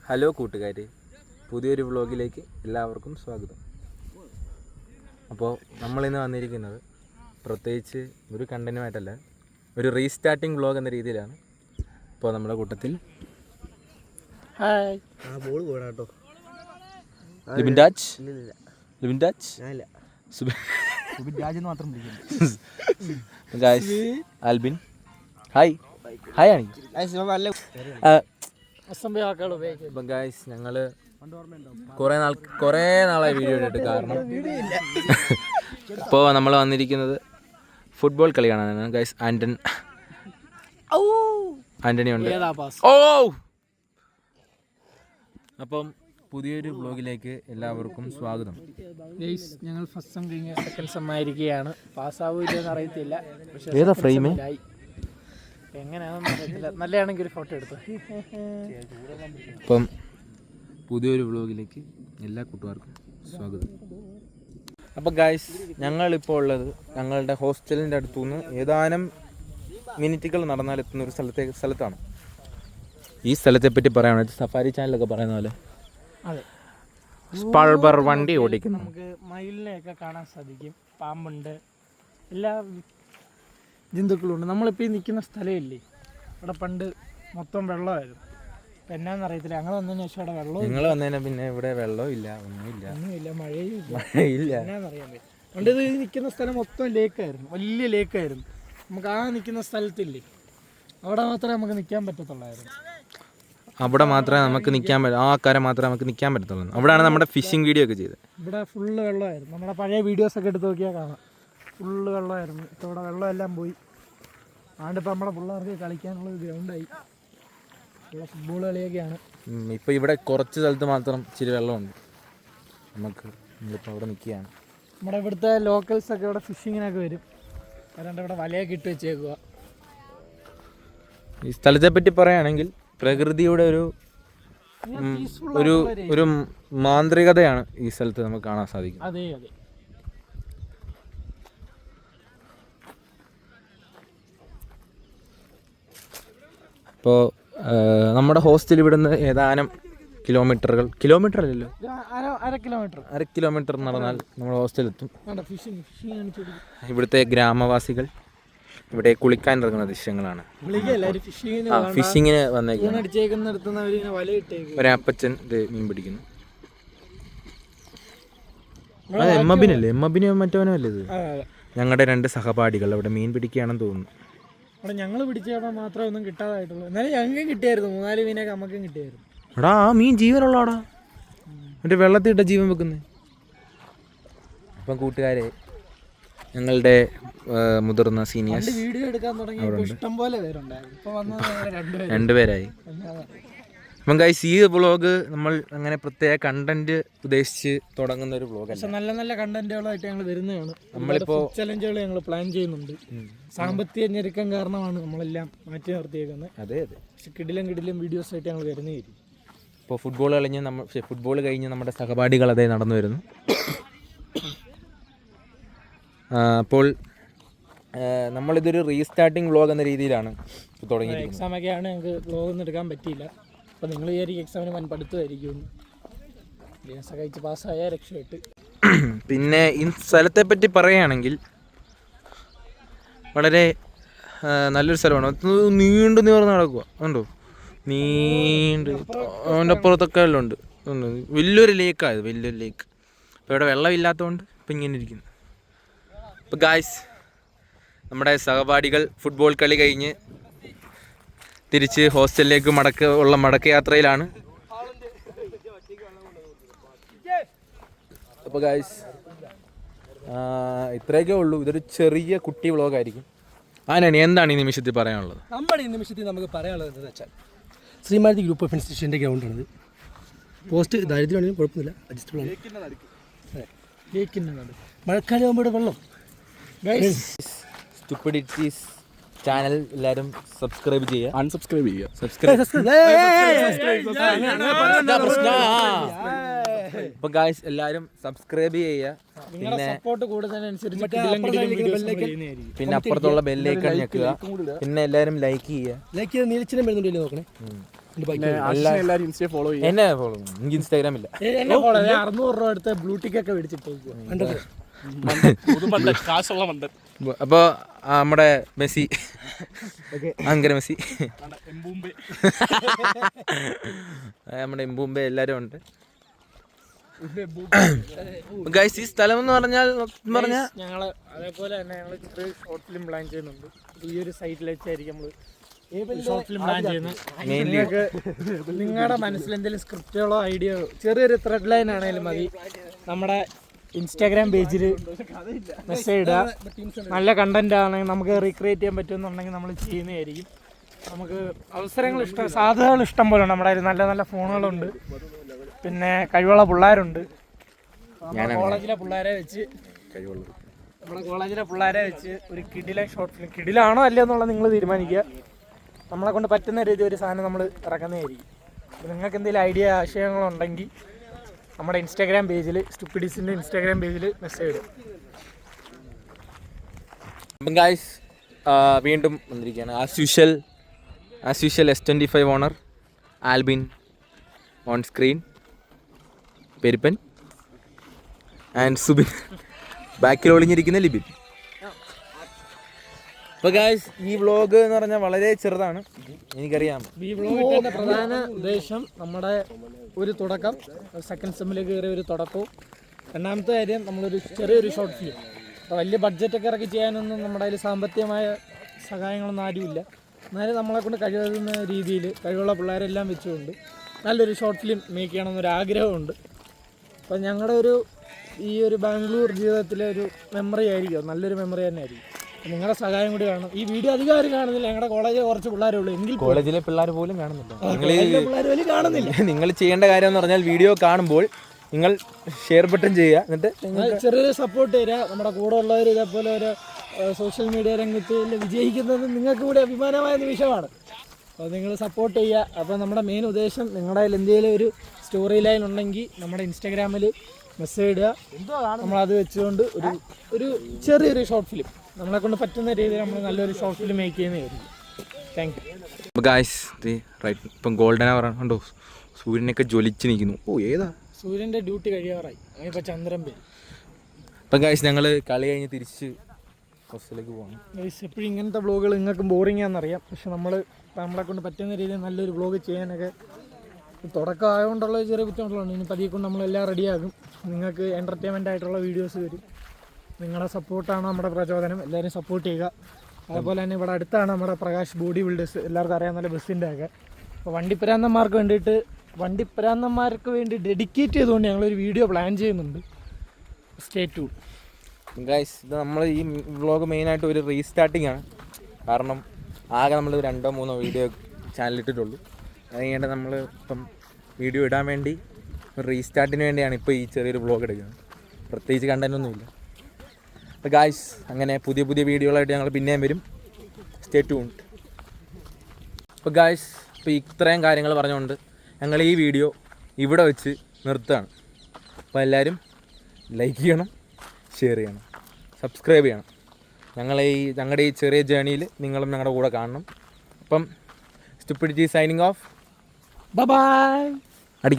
Hello കൂട്ടുകാരെ, പുതിയൊരു വ്ളോഗിലേക്ക് എല്ലാവർക്കും സ്വാഗതം. അപ്പോൾ നമ്മളിന്ന് വന്നിരിക്കുന്നത് പ്രത്യേകിച്ച് ഒരു കണ്ടന്റുമായിട്ടല്ല, ഒരു റീസ്റ്റാർട്ടിങ് വ്ളോഗ് എന്ന രീതിയിലാണ്. അപ്പോൾ നമ്മുടെ കൂട്ടത്തിൽ ലിബിൻ രാജ് ആൽബിൻ. ഹായ് ആണ്. അപ്പം ഗായ്സ്, ഞങ്ങൾ കുറേ നാളായി വീഡിയോ ഇട്ടിട്ട്, കാരണം ഇപ്പോൾ നമ്മൾ വന്നിരിക്കുന്നത് ഫുട്ബോൾ കളി കാണാനാണ് ഗായ്സ്. ആൻ്റണി ഉണ്ട്. അപ്പം പുതിയൊരു വ്ളോഗിലേക്ക് എല്ലാവർക്കും സ്വാഗതം. ഞങ്ങൾ ഫസ്റ്റ് സെം കഴിഞ്ഞ് സെക്കൻഡ് സെം ആയിരിക്കുകയാണ്. പാസ്സാവില്ലെന്ന് അറിയത്തില്ല, പക്ഷേ ഏതാ ഫ്രെയിം എങ്ങനെയാണെന്ന് അറിയത്തില്ല. നല്ലതാണെങ്കിൽ ഒരു ഫോട്ടോ എടുത്തു. അപ്പം പുതിയൊരു വ്ളോഗിലേക്ക് എല്ലാ കൂട്ടുകാർക്കും സ്വാഗതം. അപ്പോൾ ഗായ്സ്, ഞങ്ങളിപ്പോൾ ഉള്ളത് ഞങ്ങളുടെ ഹോസ്റ്റലിൻ്റെ അടുത്തുനിന്ന് ഏതാനും മിനിറ്റുകൾ നടന്നാൽ എത്തുന്ന ഒരു സ്ഥലത്താണ്. ഈ സ്ഥലത്തെപ്പറ്റി പറയുകയാണെങ്കിൽ സഫാരി ചാനലൊക്കെ പറയുന്ന പോലെ സ്പൾബർ വണ്ടി ഓടിക്കുന്നു. നമുക്ക് മയിലിനെയൊക്കെ കാണാൻ സാധിക്കും, പാമ്പുണ്ട്, എല്ലാ ജന്തുക്കളും ഉണ്ട്. നമ്മളിപ്പോൾ ഈ നിൽക്കുന്ന സ്ഥലമില്ലേ, ഇവിടെ പണ്ട് മൊത്തം വെള്ളമായിരുന്നു. ഇപ്പം എന്നാന്നറിയത്തില്ല, ഞങ്ങൾ വന്നതിന് ശേഷം അവിടെ വെള്ളവും നിങ്ങൾ വന്നതിന് പിന്നെ ഇവിടെ വെള്ളമില്ല, ഒന്നുമില്ല, മഴയില്ല. എന്നാന്നറിയാൻ പറ്റും. പണ്ട് ഇത് നിൽക്കുന്ന സ്ഥലം മൊത്തം ലേക്കായിരുന്നു, വലിയ ലേക്കായിരുന്നു. നമുക്ക് ആ നിൽക്കുന്ന സ്ഥലത്തില്ലേ, അവിടെ മാത്രമേ നമുക്ക് നിൽക്കാൻ പറ്റത്തുള്ളായിരുന്നു. അവിടെ മാത്രമേ നമുക്ക് നിൽക്കാൻ പറ്റും, ആ കര മാത്രമേ നമുക്ക് നിൽക്കാൻ പറ്റത്തുള്ളൂ. അവിടെയാണ് നമ്മുടെ ഫിഷിംഗ് വീഡിയോ ഒക്കെ ചെയ്തത്. ഇവിടെ ഫുള്ള് വെള്ളമായിരുന്നു. നമ്മുടെ പഴയ വീഡിയോസൊക്കെ എടുത്ത് നോക്കിയാൽ കാണാം, ഫുള്ള് വെള്ളമായിരുന്നു. ഇപ്പോൾ ഇവിടെ വെള്ളമെല്ലാം പോയി. ആണ്ടിപ്പോൾ നമ്മുടെ പിള്ളേർക്ക് കളിക്കാനുള്ള ഗ്രൗണ്ടായി, ഉള്ള ഫുട്ബോൾ കളിയൊക്കെയാണ്. ഇപ്പോൾ ഇവിടെ കുറച്ച് സ്ഥലത്ത് മാത്രം ഇച്ചിരി വെള്ളമുണ്ട്. നമ്മളിപ്പോൾ അവിടെ നിൽക്കുകയാണ്. നമ്മുടെ ഇവിടുത്തെ ലോക്കൽസൊക്കെ ഇവിടെ ഫിഷിങ്ങിനൊക്കെ വരും. വരാണ്ട് ഇവിടെ വലയൊക്കെ ഇട്ട് വെച്ചേക്കുക. ഈ സ്ഥലത്തെ പറ്റി പറയുകയാണെങ്കിൽ പ്രകൃതിയുടെ ഒരു മാന്ത്രികതയാണ് ഈ സ്ഥലത്ത് നമുക്ക് കാണാൻ സാധിക്കും. അതെ അതെ. ഇപ്പോൾ നമ്മുടെ ഹോസ്റ്റൽ ഇവിടുന്ന് ഏതാനും കിലോമീറ്റർ അല്ലല്ലോ, അര കിലോമീറ്റർ നടന്നാൽ നമ്മുടെ ഹോസ്റ്റലെത്തും. ഇവിടുത്തെ ഗ്രാമവാസികൾ ഇവിടെ കുളിക്കാൻ ഇറങ്ങുന്ന ദൃശ്യങ്ങളാണ്. ഫിഷിങ്ങിന് വന്നേക്കുന്നത്. ഒരപ്പച്ചൻ മീൻ പിടിക്കുന്നു. അത് എമ്മബിനല്ലേ, എമ്മബിനും മറ്റവനും അല്ലേ ഇത്? ഞങ്ങളുടെ 2 സഹപാഠികൾ അവിടെ മീൻ പിടിക്കുകയാണെന്ന് തോന്നുന്നു. അവിടെ ഞങ്ങൾ പിടിച്ചവിടെ മാത്രമേ ഒന്നും കിട്ടാതായിട്ടുള്ളൂ. എന്നാലും ഞങ്ങൾക്കും കിട്ടിയായിരുന്നു, 3-4 മീനൊക്കെ നമുക്കും കിട്ടിയായിരുന്നു. എടാ, ആ മീൻ ജീവനുള്ളടാ, മറ്റേ വെള്ളത്തിട്ട ജീവൻ വെക്കുന്നത്. അപ്പം കൂട്ടുകാരെ, ഞങ്ങളുടെ മുതിർന്ന സീനിയേഴ്സ് വീഡിയോ എടുക്കാൻ തുടങ്ങി ഇഷ്ടം പോലെ പേരുണ്ടായിരുന്നു. 2 പേരായി. അപ്പം ഗൈസ്, ഈ വ്ളോഗ് നമ്മൾ അങ്ങനെ പ്രത്യേക കണ്ടന്റ് ഉദ്ദേശിച്ച് തുടങ്ങുന്ന ഒരു വ്ളോഗ് അല്ല. നല്ല നല്ല കണ്ടന്റുകളായിട്ട് ഞങ്ങൾ വരുന്നതാണ്. നമ്മളിപ്പോൾ ചലഞ്ചുകൾ ഞങ്ങൾ പ്ലാൻ ചെയ്യുന്നുണ്ട്. സാമ്പത്തിക ഞെരുക്കം കാരണമാണ് നമ്മളെല്ലാം മാറ്റി നിർത്തിയേക്കുന്നത്. അതെ അതെ. പക്ഷെ കിടിലം വീഡിയോസ് ആയിട്ട് ഞങ്ങൾ വരുന്നതായിരിക്കും. ഇപ്പോൾ ഫുട്ബോൾ കഴിഞ്ഞ് നമ്മുടെ സഹപാഠികൾ അതേ നടന്നു വരുന്നു. അപ്പോൾ നമ്മളിതൊരു റീസ്റ്റാർട്ടിങ് വ്ളോഗ് എന്ന രീതിയിലാണ് തുടങ്ങിയിരിക്കുന്നത്. എക്സാമൊക്കെയാണ് ഞങ്ങൾക്ക് വ്ളോഗൊന്നും എടുക്കാൻ പറ്റിയില്ല. അപ്പോൾ നിങ്ങൾ വിചാരിക്കും എക്സാമിന് വൻ പഠിത്തമായിരിക്കും. ഗ്യാസൊക്കെ കഴിച്ച് പാസ്സായാൽ രക്ഷപ്പെട്ട്. പിന്നെ ഈ സ്ഥലത്തെപ്പറ്റി പറയുകയാണെങ്കിൽ വളരെ നല്ലൊരു സ്ഥലമാണ്. നീണ്ടു നിവർന്ന് നടക്കുക, ഉണ്ടോ? അതിൻ്റെ അപ്പുറത്തൊക്കെ എല്ലാം ഉണ്ട്. വലിയൊരു ലേക്കായത്, വലിയൊരു ലേക്ക്. അപ്പോൾ ഇവിടെ വെള്ളമില്ലാത്തതുകൊണ്ട് ഇപ്പം ഇങ്ങനെ ഇരിക്കുന്നു. അപ്പോൾ ഗായ്സ്, നമ്മുടെ സഹപാഠികൾ ഫുട്ബോൾ കളി കഴിഞ്ഞ് തിരിച്ച് ഹോസ്റ്റലിലേക്ക് മടക്കയാത്രയിലാണ്. അപ്പോൾ ഗായ്സ്, ഇത്രയൊക്കെ ഉള്ളൂ. ഇതൊരു ചെറിയ കുട്ടി വ്ളോഗായിരിക്കും. ആനാണ് എന്താണ് ഈ നിമിഷത്തിൽ പറയാനുള്ളത്? നമ്മുടെ ഈ നിമിഷത്തിൽ നമുക്ക് പറയാനുള്ളത് എന്താണെന്ന് വെച്ചാൽ, ശ്രീമാനതി ഗ്രൂപ്പ് ഓഫ് ഇൻസ്റ്റിറ്റ്യൂഷൻ്റെ ഗ്രൗണ്ടാണിത്. പോസ്റ്റ് ദാരിദ്ര്യമാണെങ്കിലും കുഴപ്പമില്ല, അഡ്ജസ്റ്റബിൾ ആണ്. മഴക്കാലം ആകുമ്പോൾ വെള്ളം. സ്റ്റുപ്പിഡിറ്റീസ് ചാനൽ എല്ലാവരും സബ്സ്ക്രൈബ് ചെയ്യുക, അൺസബ്സ്ക്രൈബ് ചെയ്യുക, അപ്പോൾ ഗായ്സ് എല്ലാവരും സബ്സ്ക്രൈബ് ചെയ്യുക. പിന്നെ അപ്പുറത്തുള്ള ബെല്ലൈക്കൺ ഞെക്കുക. പിന്നെ എല്ലാവരും ലൈക്ക് ചെയ്യുക. ലൈക്ക് ചെയ്ത് നീലച്ചിനും വരുന്നുണ്ടല്ലോ നോക്കണേ. എല്ലാവരും ഇൻസ്റ്റ ഫോളോ ചെയ്യും. എന്നെ ഫോളോ എനിക്ക് ഇൻസ്റ്റാഗ്രാം ഇല്ല. എന്നെ ഫോളോ 600 രൂപ എടുത്ത് ബ്ലൂടിക്ക് ഒക്കെ മേടിച്ചിട്ടേക്കും. കാശുള്ള മണ്ടൻ. അപ്പോൾ നമ്മുടെ മെസ്സി ഭയങ്കര മെസ്സി നമ്മുടെ എംബൂമ്പെ എല്ലാവരും ഉണ്ട്. ഗൈസ് ഈ സ്ഥലം എന്ന് പറഞ്ഞാൽ ഞങ്ങള് അതേപോലെ തന്നെ ഞങ്ങൾ ചെറിയ ഷോർട്ട് ഫിലിം പ്ലാൻ ചെയ്യുന്നുണ്ട്. ഈ ഒരു സൈറ്റിൽ വെച്ചായിരിക്കും നമ്മൾ ഷോർട്ട് ഫിലിം പ്ലാൻ ചെയ്യുന്നത്. നിങ്ങൾക്ക് നിങ്ങളുടെ മനസ്സിൽ എന്തെങ്കിലും സ്ക്രിപ്റ്റുകളോ ഐഡിയോ ചെറിയൊരു ത്രെഡ് ലൈൻ ആണെങ്കിലും മതി, നമ്മുടെ ഇൻസ്റ്റാഗ്രാം പേജിൽ മെസ്സേജ് ഇടുക. നല്ല കണ്ടന്റ് ആണെങ്കിൽ നമുക്ക് റീക്രിയേറ്റ് ചെയ്യാൻ പറ്റുമെന്നുണ്ടെങ്കിൽ നമ്മൾ ചെയ്യുന്നതായിരിക്കും. നമുക്ക് സാധ്യതകൾ ഇഷ്ടം പോലെ ഉണ്ട്. നമ്മുടെ കയ്യിൽ നല്ല നല്ല ഫോണുകളുണ്ട്, പിന്നെ കഴിവുള്ള പിള്ളേരുണ്ട്. നമ്മുടെ കോളേജിലെ പിള്ളേരെ വെച്ച് ഒരു കിടിലൻ ഷോർട്ട് ഫിലിം, കിടിലാണോ അല്ലയോ എന്നുള്ളത് നിങ്ങൾ തീരുമാനിക്കുക. നമ്മളെ കൊണ്ട് പറ്റുന്ന രീതി ഒരു സാധനം നമ്മൾ ഇറക്കുന്നതായിരിക്കും. നിങ്ങൾക്ക് എന്തെങ്കിലും ഐഡിയ ആശയങ്ങളുണ്ടെങ്കിൽ നമ്മുടെ ഇൻസ്റ്റാഗ്രാം പേജിൽ സ്റ്റുപ്പിഡിസിൻ്റെ ഇൻസ്റ്റാഗ്രാം പേജിൽ മെസ്സേജ് ഇടും. അപ്പം ഗായ്സ് വീണ്ടും വന്നിരിക്കുകയാണ്. As usual S25 owner Albin on screen, പെരുപ്പൻ ആൻഡ് സുബിൻ, ബാക്കിൽ ഒളിഞ്ഞിരിക്കുന്ന ലിബിൻ. അപ്പോൾ ഗായ്സ് ഈ വ്ളോഗ് എന്ന് പറഞ്ഞാൽ വളരെ ചെറുതാണ്, എനിക്കറിയാം. ഈ വ്ളോഗിൻ്റെ പ്രധാന ഉദ്ദേശം നമ്മുടെ ഒരു തുടക്കം, സെക്കൻഡ് സെമ്മിലേക്ക് കയറിയ ഒരു തുടക്കവും, രണ്ടാമത്തെ കാര്യം നമ്മളൊരു ചെറിയൊരു ഷോർട്ട് ഫിലിം. അപ്പോൾ വലിയ ബഡ്ജറ്റൊക്കെ ഇറക്കി ചെയ്യാനൊന്നും നമ്മുടെ അതിൽ സാമ്പത്തികമായ സഹായങ്ങളൊന്നും ആരുമില്ല. എന്നാലും നമ്മളെ കൊണ്ട് കഴിയുന്ന രീതിയിൽ കഴിവുള്ള പിള്ളേരെല്ലാം വെച്ചുകൊണ്ട് നല്ലൊരു ഷോർട്ട് ഫിലിം മേക്ക് ചെയ്യണമെന്നൊരു ആഗ്രഹമുണ്ട്. അപ്പോൾ ഞങ്ങളുടെ ഈ ഒരു ബാംഗ്ലൂർ ജീവിതത്തിലെ ഒരു മെമ്മറി ആയിരിക്കും, നല്ലൊരു മെമ്മറി തന്നെ ആയിരിക്കും. നിങ്ങളുടെ സഹായം കൂടി വേണം. ഈ വീഡിയോ അധികം ആരും കാണുന്നില്ല, ഞങ്ങളുടെ കോളേജിൽ കുറച്ച് പിള്ളേരേ ഉള്ളൂ, എങ്കിൽ കോളേജിലെ പിള്ളേർ പോലും കാണുന്നില്ല. പിള്ളേർ പോലും കാണുന്നില്ല. നിങ്ങൾ ചെയ്യേണ്ട കാര്യം എന്ന് പറഞ്ഞാൽ വീഡിയോ കാണുമ്പോൾ നിങ്ങൾ ഷെയർ ബട്ടൺ ചെയ്യുക, എന്നിട്ട് ചെറിയൊരു സപ്പോർട്ട് തരിക. നമ്മുടെ കൂടെ ഉള്ളവർ ഇതേപോലെ ഒരു സോഷ്യൽ മീഡിയ രംഗത്ത് വിജയിക്കുന്നത് നിങ്ങൾക്ക് കൂടി അഭിമാനമായ നിമിഷമാണ്. അപ്പോൾ നിങ്ങൾ സപ്പോർട്ട് ചെയ്യുക. അപ്പോൾ നമ്മുടെ മെയിൻ ഉദ്ദേശം, നിങ്ങളുടെ കയ്യിൽ എന്തെങ്കിലും ഒരു സ്റ്റോറി ലൈൻ ഉണ്ടെങ്കിൽ നമ്മുടെ ഇൻസ്റ്റാഗ്രാമിൽ മെസ്സേജ് ഇടുക. നമ്മളത് വെച്ചുകൊണ്ട് ഒരു ചെറിയൊരു ഷോർട്ട് ഫിലിം നമ്മളെ കൊണ്ട് പറ്റുന്ന രീതിയിൽ നമ്മൾ നല്ലൊരു ഷോർട്ട് ഫിലിം മേക്ക് ചെയ്യുന്നതായിരിക്കും. Thank you. അപ്പോൾ ഗായ്സ് റൈറ്റ് ഇപ്പം ഗോൾഡൻ അവർ കണ്ടോ, സൂര്യനൊക്കെ ജ്വലിച്ച് നിൽക്കുന്നു. ഏതാ സൂര്യൻ്റെ ഡ്യൂട്ടി കഴിയാറായി, ഇപ്പോൾ ചന്ദ്രൻ പേര്. അപ്പം ഗായ്സ് ഞങ്ങൾ കളി കഴിഞ്ഞ് തിരിച്ച് ഹോസ്റ്റലിലേക്ക് പോകണം. ഗൈസ് എപ്പോഴും ഇങ്ങനത്തെ വ്ളോഗുകൾ നിങ്ങൾക്ക് ബോറിംഗ് ആണെന്നറിയാം, പക്ഷെ നമ്മളെ കൊണ്ട് പറ്റുന്ന രീതിയിൽ നല്ലൊരു വ്ളോഗ് ചെയ്യാനൊക്കെ തുടക്കം ആയതുകൊണ്ടുള്ള ചെറിയ ബുദ്ധിമുട്ടുള്ളതാണ്. ഇനി പതിയെ കൊണ്ട് നമ്മളെല്ലാം റെഡിയാകും. നിങ്ങൾക്ക് എൻ്റർടൈൻമെൻ്റ് ആയിട്ടുള്ള വീഡിയോസ് വരും. നിങ്ങളുടെ സപ്പോർട്ടാണ് നമ്മുടെ പ്രചോദനം. എല്ലാവരും സപ്പോർട്ട് ചെയ്യുക. അതുപോലെ തന്നെ ഇവിടെ അടുത്താണ് നമ്മുടെ പ്രകാശ് ബോഡി ബിൽഡേഴ്സ്, എല്ലാവർക്കും അറിയാൻ നല്ല ബസ്സിൻ്റെ ഒക്കെ. അപ്പോൾ വണ്ടിപ്രാന്തന്മാർക്ക് വേണ്ടി ഡെഡിക്കേറ്റ് ചെയ്തുകൊണ്ട് ഞങ്ങളൊരു വീഡിയോ പ്ലാൻ ചെയ്യുന്നുണ്ട്. Stay tune. ഗൈസ് ഇത് നമ്മൾ ഈ വ്ളോഗ് മെയിനായിട്ട് ഒരു റീസ്റ്റാർട്ടിങ് ആണ്. കാരണം ആകെ നമ്മൾ 2-3 വീഡിയോ ചാനലിട്ടിട്ടുള്ളൂ. അത് കഴിഞ്ഞിട്ട് നമ്മൾ ഇപ്പം വീഡിയോ ഇടാൻ വേണ്ടി ഒരു റീസ്റ്റാർട്ടിന് വേണ്ടിയാണ് ഇപ്പോൾ ഈ ചെറിയൊരു വ്ളോഗ് എടുക്കുന്നത്. പ്രത്യേകിച്ച് കണ്ടൻറ്റൊന്നുമില്ല. അപ്പോൾ ഗായ്സ് അങ്ങനെ പുതിയ വീഡിയോകളായിട്ട് ഞങ്ങൾ പിന്നെയും വരും. Stay tuned. അപ്പോൾ ഗായ്സ് ഇപ്പോൾ ഇത്രയും കാര്യങ്ങൾ പറഞ്ഞുകൊണ്ട് ഞങ്ങൾ ഈ വീഡിയോ ഇവിടെ വെച്ച് നിർത്തുകയാണ്. അപ്പോൾ എല്ലാവരും ലൈക്ക് ചെയ്യണം, ഷെയർ ചെയ്യണം, സബ്സ്ക്രൈബ് ചെയ്യണം. ഞങ്ങളുടെ ഈ ചെറിയ ജേണിയിൽ നിങ്ങളും ഞങ്ങളുടെ കൂടെ കാണണം. അപ്പം സ്റ്റുപ്പിഡിറ്റി സൈനിങ് ഓഫ്. ബൈ. അടി